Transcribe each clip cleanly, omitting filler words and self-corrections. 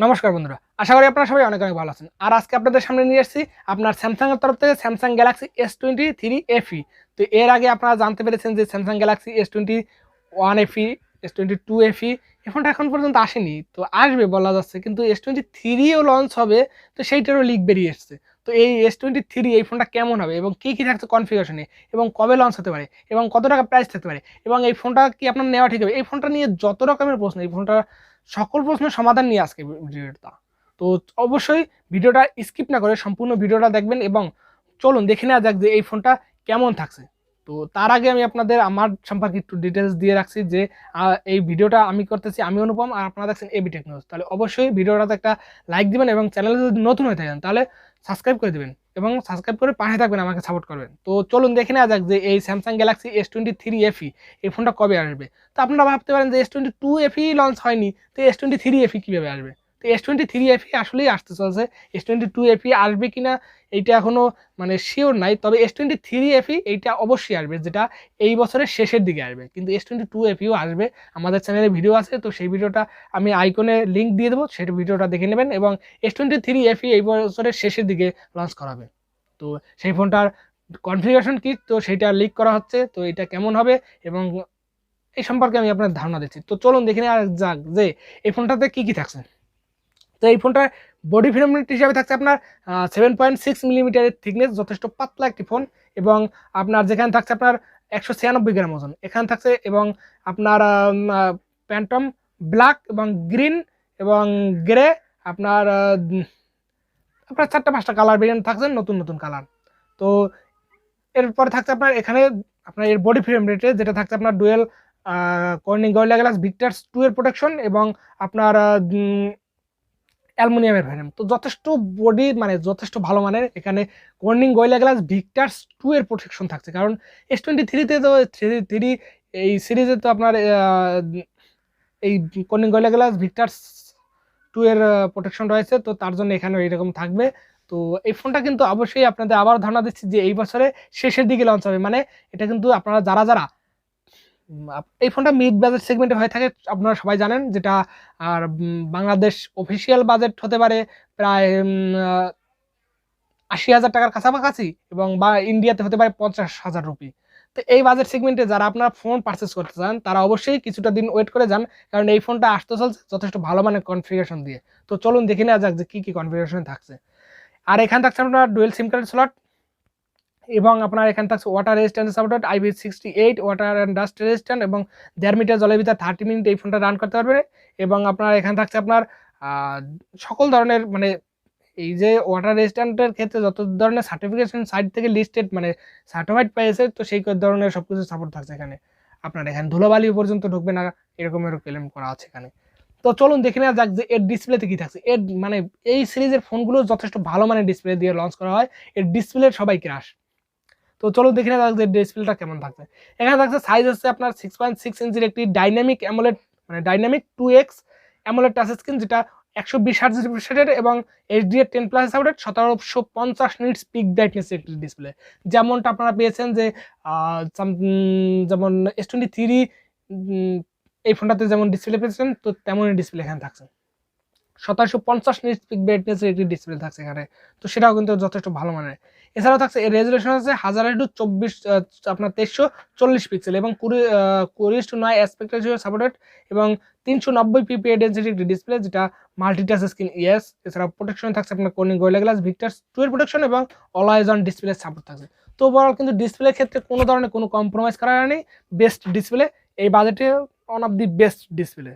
নমস্কার বন্ধুরা, আশা করি আপনারা সবাই অনেক অনেক ভালো আছেন। আর আজকে আপনাদের সামনে নিয়ে এসেছি আপনার স্যামসাং এর তরফ থেকে স্যামসাং গ্যালাক্সি S23 FE। তো এর আগে আপনারা জানতে পেরেছেন যে Samsung Galaxy S21 FE, S22 FE এই ফোনটা এখন পর্যন্ত আসেনি, তো আসবে বলা যাচ্ছে, কিন্তু S23ও লঞ্চ হবে, তো সেইটারও লিক বেরিয়ে এসছে। তো এই S23 এই ফোনটা কেমন হবে এবং কী কী থাকছে কনফিগারেশনে এবং কবে লঞ্চ হতে পারে এবং কত টাকা প্রাইস থাকতে পারে এবং এই ফোনটা কি আপনার নেওয়া ঠিক হবে, এই ফোনটা নিয়ে যত রকমের প্রশ্ন, এই ফোনটা সকল প্রশ্নের সমাধান নিয়ে আজকে ভিডিওটা। তো অবশ্যই ভিডিওটা স্কিপ না করে সম্পূর্ণ ভিডিওটা দেখবেন এবং চলুন দেখে নেওয়া যাক যে এই ফোনটা কেমন থাকছে। তো তার আগে আমি আপনাদের আমার সম্পর্কে একটু ডিটেলস দিয়ে রাখছি যে এই ভিডিওটা আমি করতেছি, আমি অনুপম, আর আপনারা দেখছেন ABTechnews। তাহলে অবশ্যই ভিডিওটাতে একটা লাইক দিবেন এবং চ্যানেলে যদি নতুন হয়ে থাকেন তাহলে সাবস্ক্রাইব করে দেবেন এবং সাবস্ক্রাইব করে পাশে থাকবেন, আমাকে সাপোর্ট করবেন। তো চলুন দেখে নেওয়া যাক যে এই স্যামসাং গ্যালাক্সি S23 FE এই ফোনটা কবে আসবে। তো আপনারা ভাবতে পারেন যে S22 FE লঞ্চ হয়নি, তো S23 FE কীভাবে আসবে। তো S23 FE আসলেই আসতে চলছে, S22 FE আসবে কিনা এইটা এখনও মানে শিওর নাই, তবে S23 FE এইটা অবশ্যই আসবে, যেটা এই বছরের শেষের দিকে আসবে। কিন্তু S22 FEও আসবে, আমাদের চ্যানেলে ভিডিও আছে, তো সেই ভিডিওটা আমি আইকনে লিঙ্ক দিয়ে দেবো, সেই ভিডিওটা দেখে নেবেন। এবং S23 FE এই বছরের শেষের দিকে লঞ্চ করা হবে। তো সেই ফোনটার কনফিগারেশন কি, তো সেইটা লিক করা হচ্ছে, তো এটা কেমন হবে এবং এই সম্পর্কে আমি আপনার ধারণা দিচ্ছি। তো চলুন দেখে নেওয়া যাক যে এই ফোনটাতে কী কী থাকছে। তো এই ফোনটার বডি ফিল্ম হিসাবে থাকছে আপনার 7.6 মিলিমিটারের থিকনেস, যথেষ্ট পাতলা একটি ফোন। এবং আপনার যেখানে থাকছে আপনার 196 গ্রাম ওজন এখানে থাকছে, এবং আপনার প্যান্টম ব্ল্যাক এবং গ্রিন এবং গ্রে আপনার আপনার 4-5টা কালার ভেরিয়েন্ট থাকছে, নতুন নতুন কালার। তো এরপরে থাকছে আপনার এখানে আপনার এর বডি ফ্রেম রেটে যেটা থাকছে আপনার dual Corning gorilla glass Victus 2 এর প্রোটেকশন এবং আপনার অ্যালুমিনিয়ামের ফ্রেম। তো যথেষ্ট বডি মানে যথেষ্ট ভালো মানের। এখানে কর্নিং গরিলা গ্লাস ভিক্টাস 2 এর প্রোটেকশন থাকছে, কারণ S23-তে তো থ্রি এই সিরিজে তো আপনার এই কর্নিং গরিলা গ্লাস ভিক্টাস 2 এর প্রোটেকশন রয়েছে, তো তার জন্য এখানে এইরকম থাকবে। তো এই ফোনটা কিন্তু অবশ্যই আপনাদের আবার ধারণা দিচ্ছি যে এই বছরে শেষের দিকে লঞ্চ হবে, মানে এটা কিন্তু আপনারা যারা যারা এই ফোনটা মিড বাজেট সেগমেন্টে হয়ে থাকে আপনারা সবাই জানেন, যেটা আর বাংলাদেশ অফিসিয়াল বাজেট হতে পারে প্রায় 80,000 টাকার কাছাকাছি, এবং বা ইন্ডিয়াতে হতে পারে 50,000 রুপি। তো এই বাজেট সেগমেন্টে যারা আপনারা ফোন পারচেস করতে চান তারা অবশ্যই কিছুটা দিন ওয়েট করে যান, কারণ এই ফোনটা আসতে চলছে যথেষ্ট ভালো মানের কনফিগারেশন দিয়ে। তো চলুন দেখে নেওয়া যাক যে কী কী কনফিগারেশন থাকছে। আর এখানে থাকছে আপনার ডুয়েল সিম কার্ড স্লট, এবং আপনার এখানে থাকছে water resistance supported IP68 water and dust resistant, এবং 1.5 মিটার জলের ভিতরে 30 মিনিট এই ফোনটা রান করতে পারবে। এবং আপনার এখানে থাকছে আপনার সকল ধরনের মানে এই যে ওয়াটার রেজিস্ট্যান্টের ক্ষেত্রে যত ধরনের সার্টিফিকেশন সাইট থেকে লিস্টেড মানে সার্টিফাইড পেয়েছে, তো সেই ধরনের সব কিছু সাপোর্ট থাকছে এখানে। আপনার এখানে ধুলোবালি পর্যন্ত ঢুকবে না, এরকমের ক্লেম করা আছে এখানে। তো চলুন দেখে নেওয়া যাক যে এর ডিসপ্লেতে কি থাকছে। এর মানে এই সিরিজের ফোনগুলো যথেষ্ট ভালো মানের ডিসপ্লে দিয়ে লঞ্চ করা হয়, এর ডিসপ্লে সবাই ক্রাশ। তো চলো দেখে নেওয়া যাক যে ডিসপ্লেটা কেমন থাকছে। এখানে থাকছে সাইজ হচ্ছে আপনার 6.6 ইঞ্চির একটি ডাইনামিক অ্যামোলেড মানে dynamic 2x AMOLED touch screen, যেটা 120 হার্জ রিফ্রেশ এবং HDR 10+ supported 1750 nits pick brightness একটি ডিসপ্লে, যেমনটা আপনারা পেয়েছেন যে যেমন S23 এই ফোনটাতে যেমন ডিসপ্লে পেয়েছেন, তো তেমনই ডিসপ্লে এখানে থাকছে। 1750 নিটস পিক ব্রাইটনেসের একটি ডিসপ্লে থাকছে এখানে, তো সেটাও কিন্তু যথেষ্ট ভালো মানের। এছাড়াও থাকছে এর রেজুলেশন হচ্ছে 1024 আপনার 2340 পিক্সেল এবং 20:9 অ্যাসপেক্ট রেশিও সাপোর্টেড এবং 390 PPI ডেনসিটি একটি ডিসপ্লে, যেটা মাল্টিটাচ স্ক্রিন ইএস। এছাড়াও প্রোটেকশন থাকছে আপনার কর্নিং গরিলা গ্লাস ভিক্টাস 2 এর প্রোটেকশন এবং অলওয়েজ অন ডিসপ্লে সাপোর্ট থাকছে। তো ওভারঅল কিন্তু ডিসপ্লের ক্ষেত্রে কোনো ধরনের কোনো কম্প্রোমাইজ করা নেই, বেস্ট ডিসপ্লে এই বাজেটে, one of the best display.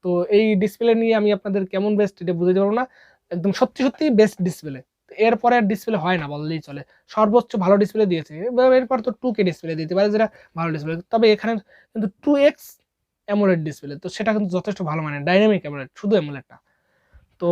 তো এই ডিসপ্লে নিয়ে আমি আপনাদের কেমন বেস্ট এটা বুঝতে পারবো না, একদম সত্যি সত্যি বেস্ট ডিসপ্লে। এরপরে আর ডিসপ্লে হয় না বললেই চলে, সর্বোচ্চ ভালো ডিসপ্লে দিয়েছে। এরপর তো 2K ডিসপ্লে দিতে পারে, যেটা ভালো ডিসপ্লে, তবে এখানে কিন্তু 2x অ্যামোলেড ডিসপ্লে, তো সেটা কিন্তু যথেষ্ট ভালো মানে ডাইনামিক অ্যামোলেড, শুধু অ্যামোলেডটা। তো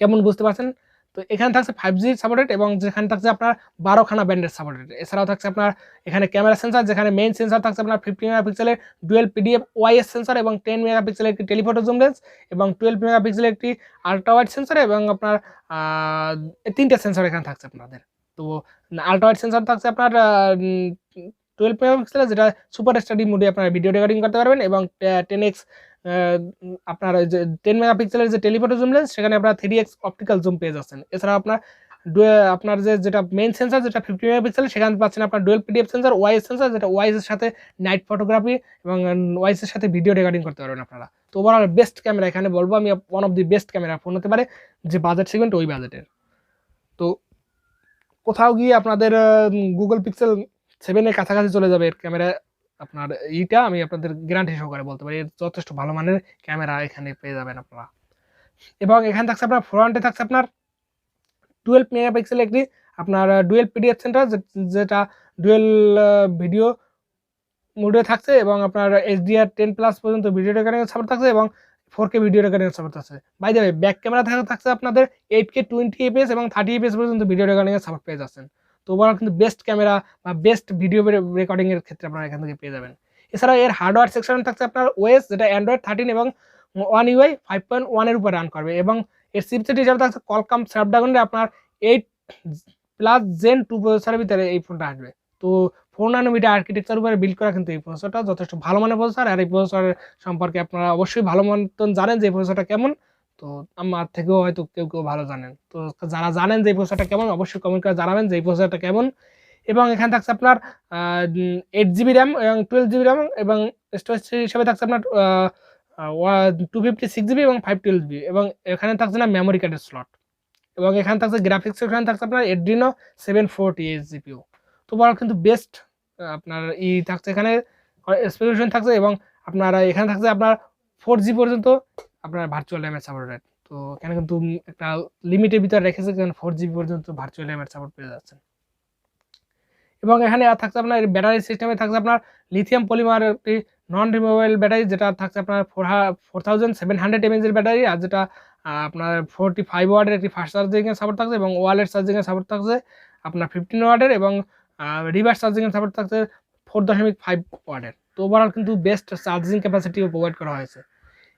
কেমন বুঝতে পারছেন। তো এখানে থাকছে 5G সাপোর্টেড এবং যেখানে থাকছে আপনার 12খানা ব্যান্ডের সাপোর্টেড। এছাড়াও থাকছে আপনার এখানে ক্যামেরা সেন্সার, যেখানে মেইন সেন্সার থাকছে আপনার 50 মেগাপিক্সেলের ডুয়েল PDF OIS সেন্সার এবং 10 মেগাপিক্সেলের একটি টেলিফটো জুম লেন্স এবং 12 মেগাপিক্সেলের একটি আলট্রা ওয়াইড সেন্সার, এবং আপনার 3টে সেন্সার এখানে থাকছে আপনাদের। তো আলট্রা ওয়াইড সেন্সার থাকছে আপনার 12 মেগাপিক্সেলের, যেটা সুপার স্টাডি মোডে আপনারা ভিডিও রেকর্ডিং করতে পারবেন, এবং 10x আপনার যে 10 মেগাপিক্সেলের যে টেলিফটো জুম লেন্স, সেখানে আপনারা 3x অপটিক্যাল জুম পেয়ে যাচ্ছেন। এছাড়া আপনার যেটা মেইন সেন্সর যেটা 50 মেগাপিক্সেল, সেখানে পাচ্ছেন আপনার dual PDF sensor, OIS sensor, যেটা ওআইএস এর সাথে নাইট ফটোগ্রাফি এবং ওআইএস এর সাথে ভিডিও রেকর্ডিং করতে পারবেন আপনারা। তো ওভারঅল বেস্ট ক্যামেরা এখানে বলবো আমি, one of the best camera phone হতে পারে যে বাজেট সেগমেন্ট ওই বাজেটের। তো কোথাও গিয়ে আপনাদের গুগল পিক্সেল 7 এর কাছাকাছি চলে যাবে এর ক্যামেরা। আপনার এইটা আমি আপনাদের গ্যারান্টি সহকারে বলতে পারি, যথেষ্ট ভালো মানের ক্যামেরা এখানে পেয়ে যাবেন আপনারা। এবং এখানে থাকছে আপনার ফ্রন্টে থাকছে আপনার 12 মেগাপিক্সেল একটি আপনার ডুয়েল পিডিএফ সেন্টার, যেটা ডুয়েল ভিডিও মোডে থাকছে এবং আপনার HDR10+ পর্যন্ত ভিডিও রেকর্ডিং সাপোর্ট থাকছে এবং 4K ভিডিও রেকর্ডিং সাপোর্ট থাকছে। By the way, back camera থাকছে আপনাদের 8K 20fps এবং 30fps পর্যন্ত ভিডিও রেকর্ডিং এর সাপোর্ট পেয়ে যাচ্ছেন। তো ওভারঅল কিন্তু বেস্ট ক্যামেরা বা বেস্ট ভিডিও রেকর্ডিং এর ক্ষেত্রে আপনারা এখান থেকে পেয়ে যাবেন। এছাড়া এর হার্ডওয়্যার সেকশনে থাকছে আপনার ওএস, যেটা অ্যান্ড্রয়েড 13 এবং One UI 5.1 এর উপর রান করবে এবং এর চিপসেট হিসাবে থাকছে Qualcomm Snapdragon আপনার 8+ Gen 2 প্রসেসরের ভিতরে এই ফোনটা আসবে। তো 4 নানোমিটার আর্কিটেকচার উপরে বিল্ড করা কিন্তু এই প্রসেসরটা যথেষ্ট ভালো মানের প্রসেসর। আর এই প্রসেসরের সম্পর্কে আপনারা অবশ্যই ভালো মতন জানেন যে এই প্রসেসরটা কেমন। তো আমার থেকেও হয়তো কেউ কেউ ভালো জানেন। তো যারা জানেন যে এই প্রসেসরটা কেমন, অবশ্যই কমেন্ট করে জানাবেন যে এই প্রসেসরটা কেমন। এবং এখানে থাকছে আপনার 8GB র্যাম এবং 12GB র্যাম এবং স্টোরেজ হিসেবে থাকছে আপনার 256GB এবং 512GB এবং এখানে থাকছে না মেমোরি কার্ডের স্লট। এবং এখানে থাকছে গ্রাফিক্স, এখানে থাকছে আপনার Adreno 740S GPU। তো বড় কিন্তু বেস্ট আপনার থাকছে এখানে স্পেসিফিকেশন থাকছে এবং আপনার এখানে থাকছে আপনার 4G পর্যন্ত আপনার ভার্চুয়াল র্যামের সাপোর্ট। তো এখানে কিন্তু একটা লিমিটের ভিতরে রেখেছে, কারণ 4GB পর্যন্ত ভার্চুয়াল র্যামের সাপোর্ট পেয়ে যাচ্ছেন। এবং এখানে আর থাকছে আপনার ব্যাটারি সিস্টেমে থাকছে আপনার লিথিয়াম পলিমার একটি নন রিমুভেবল ব্যাটারি, যেটা থাকছে আপনার 4700 mAh এর ব্যাটারি, আর যেটা আপনার 45 ওয়াটের একটি ফাস্ট চার্জিং এর সাপোর্ট থাকছে এবং ওয়ালেট চার্জিং এর সাপোর্ট থাকছে আপনার 15 ওয়াটের এবং রিভার্স চার্জিং এর সাপোর্ট থাকছে 4.5 ওয়াটের। তো ওভারঅল কিন্তু বেস্ট চার্জিং ক্যাপাসিটিও প্রোভাইড করা হয়েছে।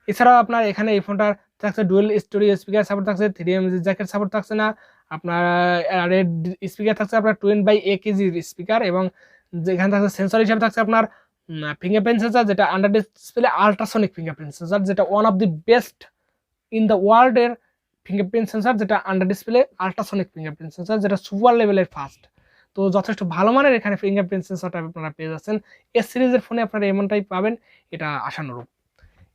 এছাড়াও আপনার এখানে এই ফোনটার থাকছে ডুয়েল স্টোরি স্পিকার সাপোর্ট থাকছে, 3mg জ্যাকেট সাপোর্ট থাকছে না আপনার, রেড স্পিকার থাকছে আপনার 20x8 স্পিকার এবং যেখানে থাকছে সেন্সর হিসাবে থাকছে আপনার ফিঙ্গারপ্রিন্ট সেন্সর, যেটা under display ultrasonic fingerprint sensor, যেটা one of the best in the world এর ফিঙ্গারপ্রিন্ট সেন্সর, যেটা under display ultrasonic fingerprint sensor, যেটা সুপার লেভেলের ফাস্ট। তো যথেষ্ট ভালো মানের এখানে ফিঙ্গারপ্রিন্ট সেন্সরটা আপনারা পেয়ে যাচ্ছেন। এস সিরিজের ফোনে আপনারা এমনটাই পাবেন, এটা আশানুরূপ।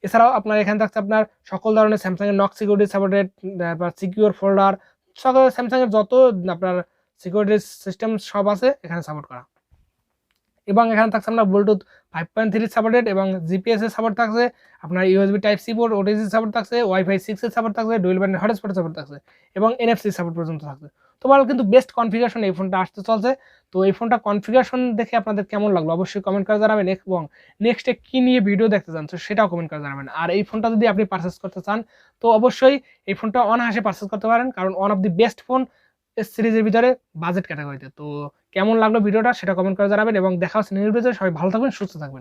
এছাড়াও আপনার এখানে থাকছে আপনার সকল ধরনের স্যামসাংয়ের নক সিকিউরিটি সাপোর্টেড, তারপর সিকিউর ফোল্ডার, সকল স্যামসাংয়ের যত আপনার সিকিউরিটি সিস্টেম সব আছে এখানে সাপোর্ট করা। এবং এখানে থাকছে আপনার ব্লুটুথ 5.3 সাপোর্টেড এবং জিপিএস এর সাপোর্ট থাকছে, আপনার USB type C port, OTG support থাকছে, ওয়াইফাই 6 এর সাপোর্ট থাকছে, ডুয়াল ব্যান্ড হটস্পট সাপোর্ট থাকছে এবং এনএফসি সাপোর্ট পর্যন্ত থাকছে। তো ভালো কিন্তু বেস্ট কনফিগারেশন এই ফোনটা আসতে চলছে। তো এই ফোনটা কনফিগারেশন দেখে আপনাদের কেমন লাগলো অবশ্যই কমেন্ট করে জানাবেন এবং নেক্সটে কি নিয়ে ভিডিও দেখতে চান তো সেটাও কমেন্ট করে জানাবেন। আর এই ফোনটা যদি আপনি পারচেস করতে চান তো অবশ্যই এই ফোনটা অনায়াসে পারচেস করতে পারেন, কারণ one of the best phone S সিরিজের ভিতরে বাজেট ক্যাটাগরিতে। তো কেমন লাগলো ভিডিওটা সেটা কমেন্ট করে জানাবেন এবং দেখা হচ্ছে নেক্সট ভিডিওতে। সবাই ভালো থাকবেন, সুস্থ থাকবেন।